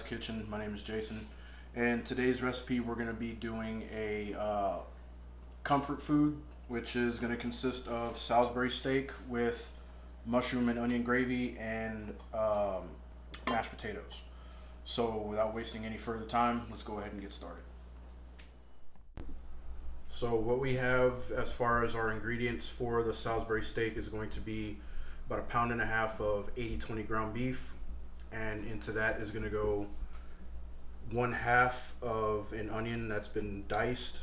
Kitchen. My name is Jason, and today's recipe we're going to be doing a comfort food, which is going to consist of Salisbury steak with mushroom and onion gravy and mashed potatoes. So without wasting any further time, let's go ahead and get started. So what we have as far as our ingredients for the Salisbury steak is going to be about 1.5 pounds of 80/20 ground beef, and into that is going to go 1/2 of an onion that's been diced,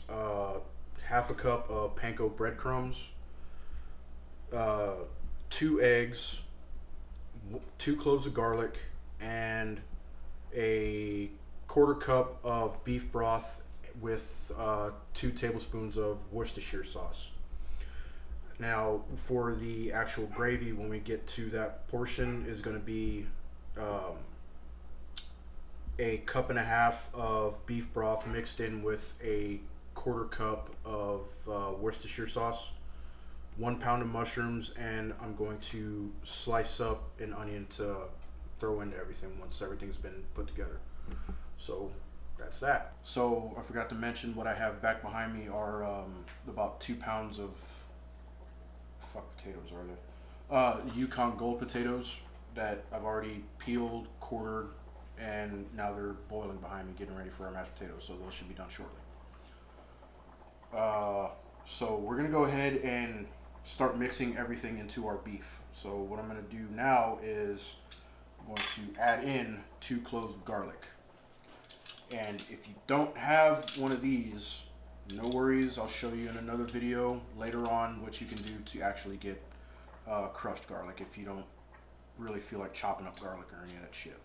1/2 cup of panko breadcrumbs, 2 eggs, 2 cloves of garlic, and a 1/4 cup of beef broth with 2 tablespoons of Worcestershire sauce. Now, for the actual gravy, when we get to that portion, is going to be 1.5 cups of beef broth mixed in with a 1/4 cup of Worcestershire sauce, 1 pound of mushrooms, and I'm going to slice up an onion to throw into everything once everything's been put together. So that's that. So I forgot to mention what I have back behind me are about 2 pounds of potatoes are they? Yukon Gold potatoes that I've already peeled, quartered, and now they're boiling behind me, getting ready for our mashed potatoes. So those should be done shortly. So we're gonna go ahead and start mixing everything into our beef. So what I'm gonna do now is I'm going to add in 2 cloves of garlic. And if you don't have one of these, no worries, I'll show you in another video later on what you can do to actually get crushed garlic if you don't really feel like chopping up garlic or any of that shit.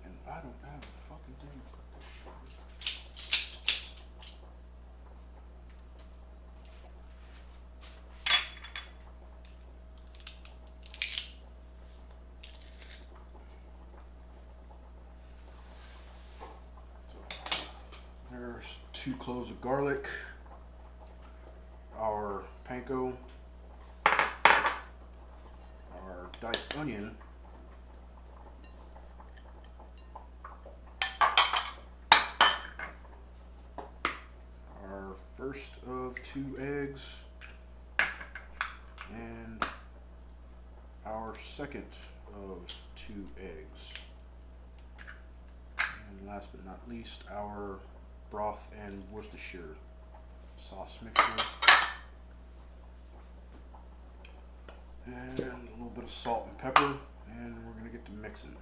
And I don't have a fucking thing to put this shit. There's 2 cloves of garlic, our panko, our diced onion, our first of 2 eggs, and our second of 2 eggs. And last but not least, our broth and Worcestershire sauce mixture, and a little bit of salt and pepper, and we're going to get to mixing.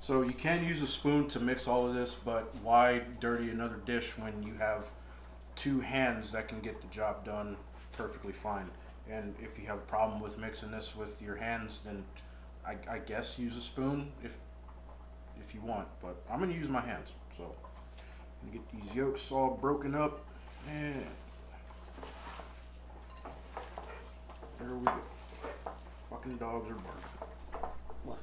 So you can use a spoon to mix all of this, but why dirty another dish when you have 2 hands that can get the job done perfectly fine? And if you have a problem with mixing this with your hands, then I guess use a spoon if you want, but I'm going to use my hands. So I'm going to get these yolks all broken up, and there we go. Fucking dogs are barking. What?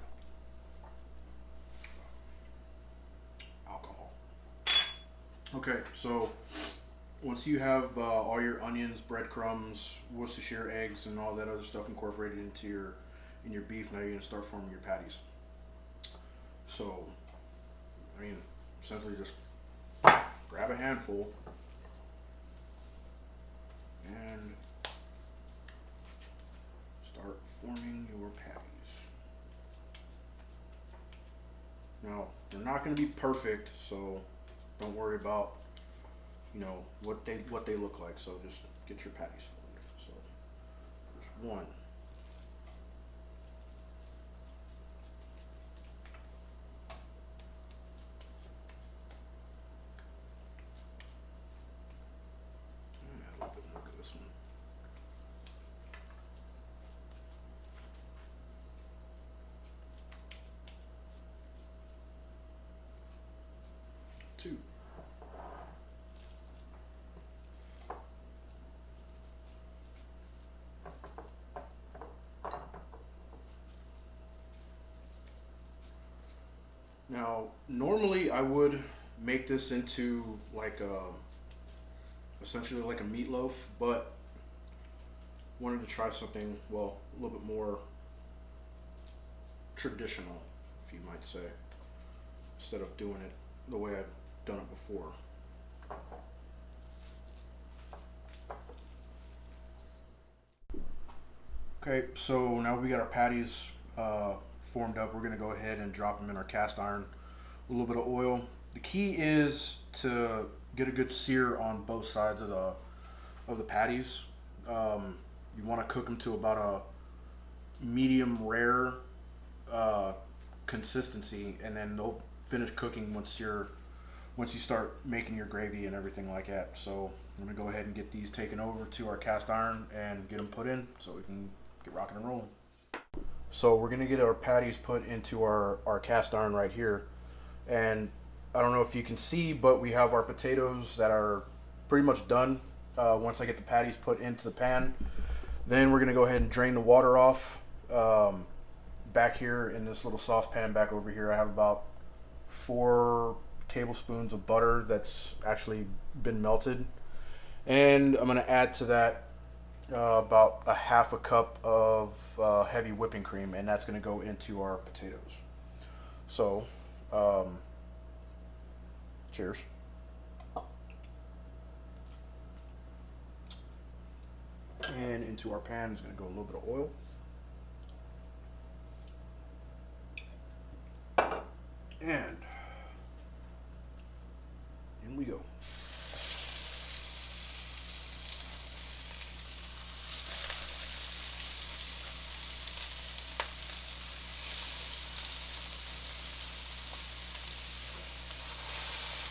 Alcohol. Okay, so once you have all your onions, breadcrumbs, Worcestershire eggs, and all that other stuff incorporated into your beef, now you're gonna start forming your patties. So, I mean, essentially just grab a handful and start forming your patties. Now, they're not gonna be perfect, so don't worry about what they look like. So just get your patties formed. So there's 1. Add a little bit more to this one. 2. Now, normally I would make this into like essentially like a meatloaf, but wanted to try something, well, a little bit more traditional, if you might say, instead of doing it the way I've done it before. Okay, so now we got our patties formed up. We're gonna go ahead and drop them in our cast iron. A little bit of oil. The key is to get a good sear on both sides of the patties. You want to cook them to about a medium rare consistency, and then they'll finish cooking once you start making your gravy and everything like that. So I'm gonna go ahead and get these taken over to our cast iron and get them put in so we can get rocking and rolling. So we're gonna get our patties put into our cast iron right here, and I don't know if you can see, but we have our potatoes that are pretty much done. Once I get the patties put into the pan, then we're gonna go ahead and drain the water off. Back here in this little saucepan back over here, I have about 4 tablespoons of butter that's actually been melted, and I'm gonna add to that about a half a cup of heavy whipping cream, and that's gonna go into our potatoes. So cheers. And into our pan is going to go a little bit of oil. And in we go.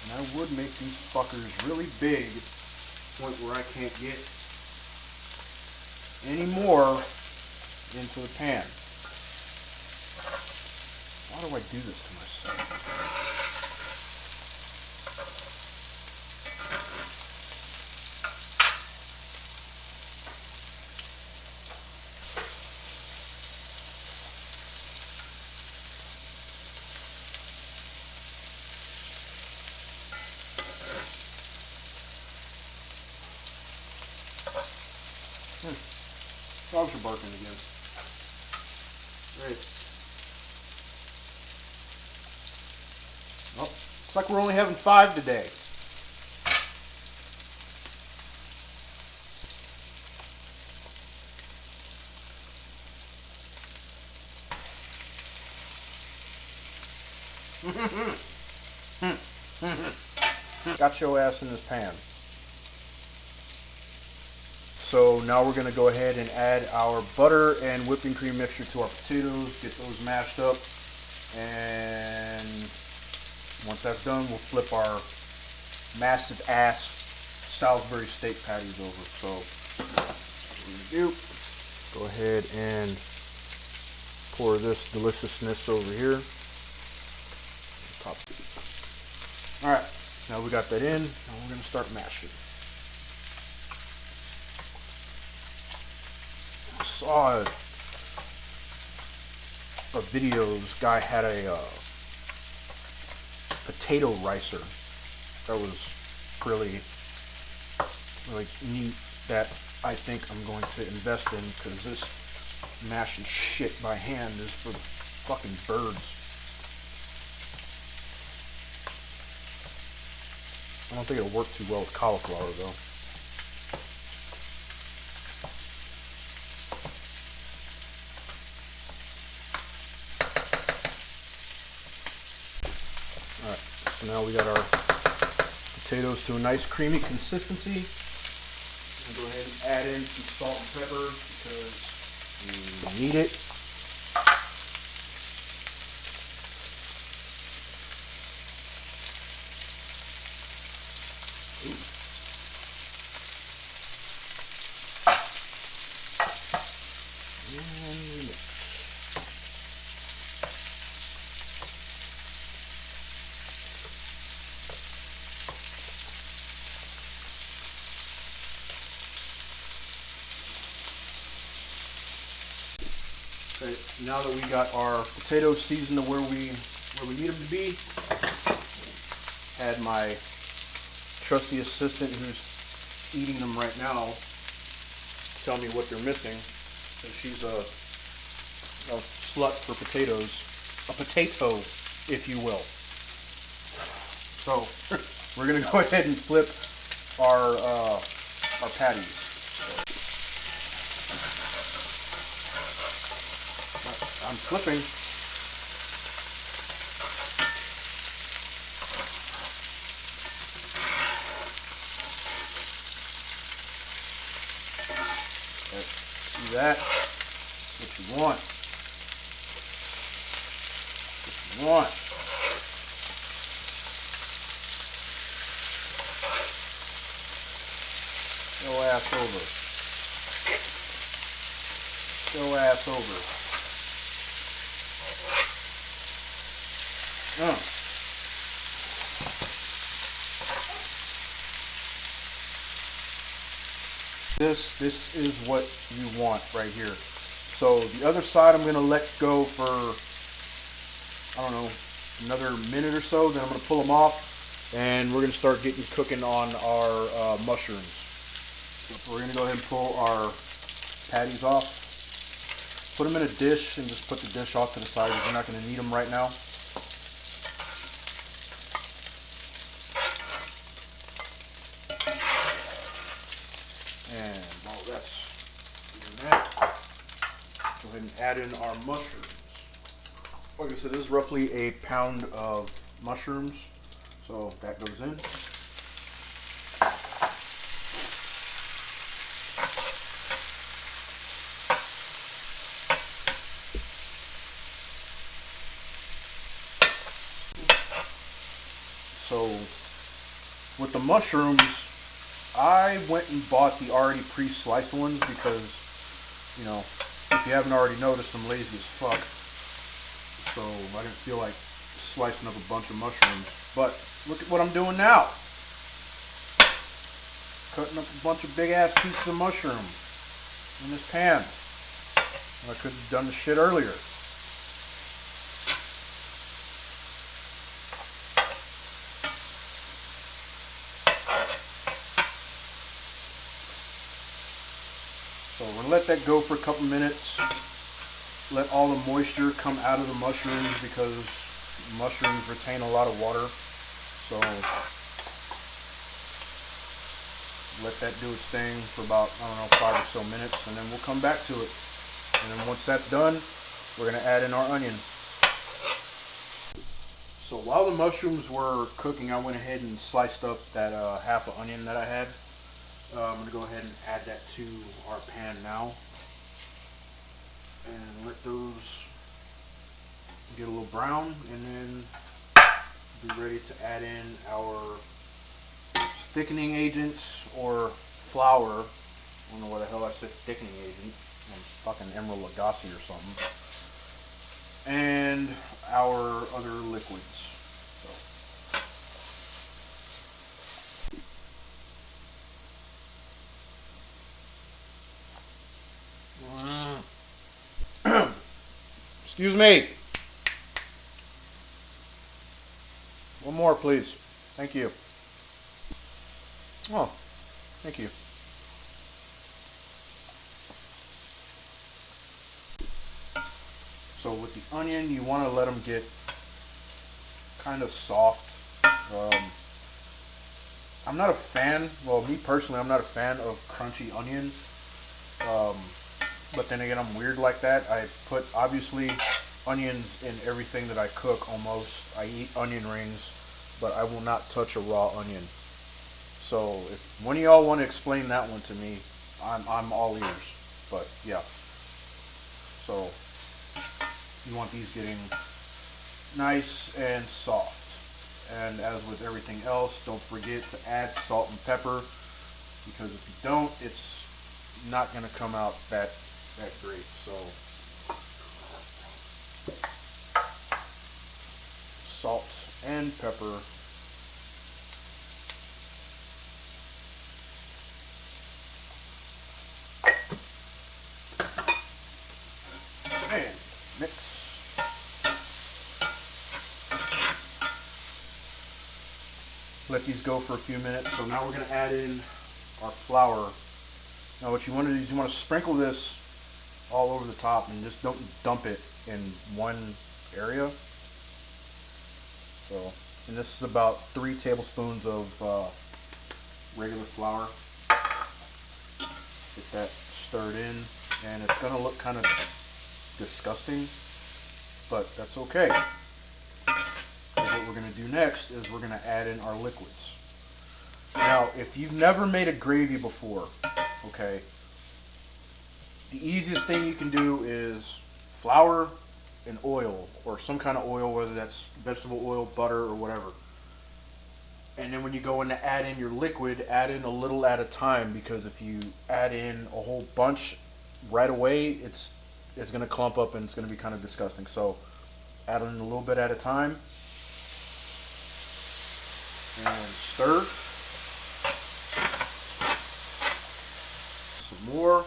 And I would make these fuckers really big, to the point where I can't get any more into the pan. Why do I do this to myself? Dogs are barking again. Great. Well, looks like we're only having 5 today. Got your ass in this pan. So now we're going to go ahead and add our butter and whipping cream mixture to our potatoes, get those mashed up, and once that's done, we'll flip our massive ass Salisbury steak patties over. So what we're going to do, go ahead and pour this deliciousness over here. Alright, now we got that in, and we're going to start mashing. I saw a video, this guy had a potato ricer that was really neat, that I think I'm going to invest in, because this mashing shit by hand is for fucking birds. I don't think it'll work too well with cauliflower though. Alright, so now we got our potatoes to a nice creamy consistency. I'm going to go ahead and add in some salt and pepper because we need it. And mix. Okay, now that we got our potatoes seasoned to where we need them to be, Had my trusty assistant who's eating them right now tell me what they're missing. And she's a slut for potatoes. A potato, if you will. So we're gonna go ahead and flip our patties. I'm flipping. See that? What you want. What you want. Go ass over. Go ass over. This is what you want right here. So the other side I'm gonna let go for, I don't know, another minute or so. Then I'm gonna pull them off, and we're gonna start getting cooking on our mushrooms. So we're gonna go ahead and pull our patties off. Put them in a dish and just put the dish off to the side because we're not gonna need them right now. And while that's doing that, go ahead and add in our mushrooms. Like I said, this is roughly a pound of mushrooms, so that goes in. So with the mushrooms, I went and bought the already pre-sliced ones because, you know, if you haven't already noticed, I'm lazy as fuck. So I didn't feel like slicing up a bunch of mushrooms. But look at what I'm doing now. Cutting up a bunch of big ass pieces of mushroom in this pan. I could have done the shit earlier. So we're gonna let that go for a couple minutes. Let all the moisture come out of the mushrooms because mushrooms retain a lot of water. So let that do its thing for about, I don't know, 5 or so minutes, and then we'll come back to it. And then once that's done, we're gonna add in our onion. So while the mushrooms were cooking, I went ahead and sliced up that half an onion that I had. I'm going to go ahead and add that to our pan now. And let those get a little brown. And then be ready to add in our thickening agents or flour. I don't know why the hell I said thickening agent. I'm fucking Emerald Lagasse or something. And our other liquids. Excuse me. One more, please. Thank you. Oh, thank you. So with the onion, you want to let them get kind of soft. I'm not a fan, well, me personally, I'm not a fan of crunchy onion. But then again, I'm weird like that. I put, obviously, onions in everything that I cook almost. I eat onion rings, but I will not touch a raw onion. So if one of y'all want to explain that one to me, I'm all ears. But yeah. So you want these getting nice and soft. And as with everything else, don't forget to add salt and pepper, because if you don't, it's not going to come out that great. So salt and pepper. And mix. let these go for a few minutes. So now we're going to add in our flour. Now what you want to do is you want to sprinkle this all over the top and just don't dump it in one area. So, and this is about 3 tablespoons of regular flour. Get that stirred in, and it's going to look kind of disgusting, but that's okay. What we're going to do next is we're going to add in our liquids. Now, if you've never made a gravy before, okay, the easiest thing you can do is flour and oil, or some kind of oil, whether that's vegetable oil, butter, or whatever. And then when you go in to add in your liquid, add in a little at a time, because if you add in a whole bunch right away, it's going to clump up and it's going to be kind of disgusting. So add in a little bit at a time and stir. Some more.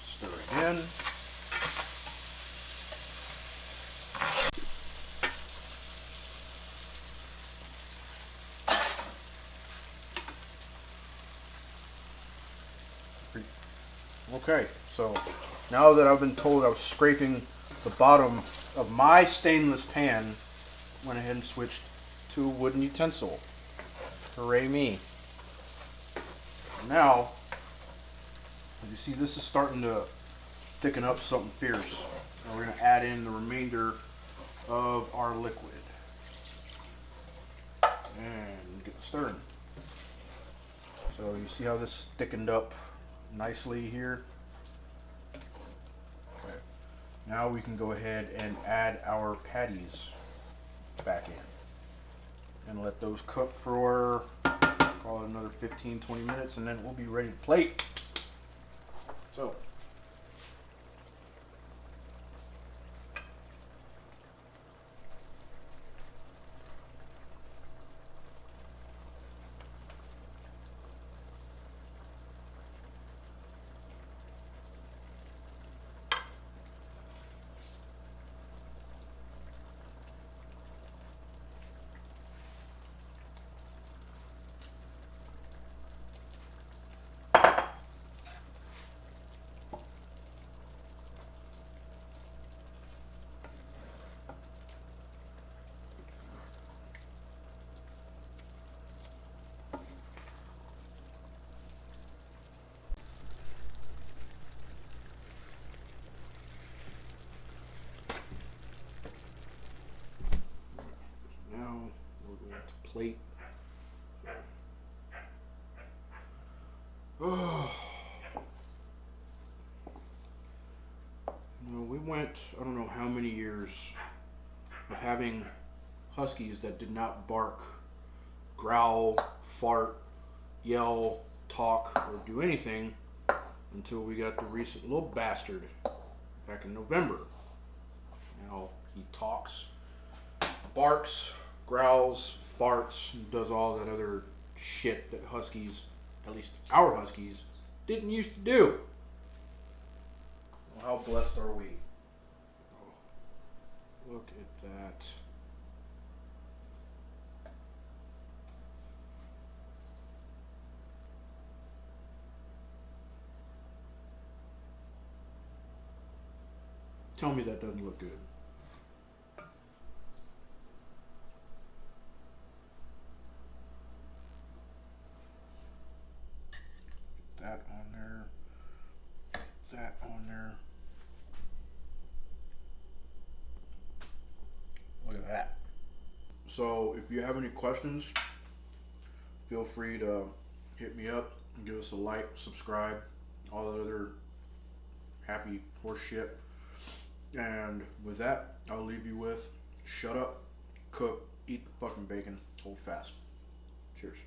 Stir again. Okay, so now that I've been told I was scraping the bottom of my stainless pan, went ahead and switched to a wooden utensil. Hooray me. Now, as you see, this is starting to thicken up something fierce. Now we're going to add in the remainder of our liquid. And get stirring. So you see how this thickened up nicely here. Okay. Now we can go ahead and add our patties back in and let those cook for, call it another 15-20 minutes, and then we'll be ready to plate. So plate. Oh. You know, we went, I don't know how many years of having huskies that did not bark, growl, fart, yell, talk, or do anything until we got the recent little bastard back in November. Now he talks, barks, growls, farts, and does all that other shit that huskies, at least our huskies, didn't used to do. Well, how blessed are we? Oh, look at that. Tell me that doesn't look good. That on there, that on there. Look at that. So if you have any questions, feel free to hit me up and give us a like, subscribe, all the other happy horse shit. And with that, I'll leave you with shut up, cook, eat the fucking bacon, hold fast. Cheers.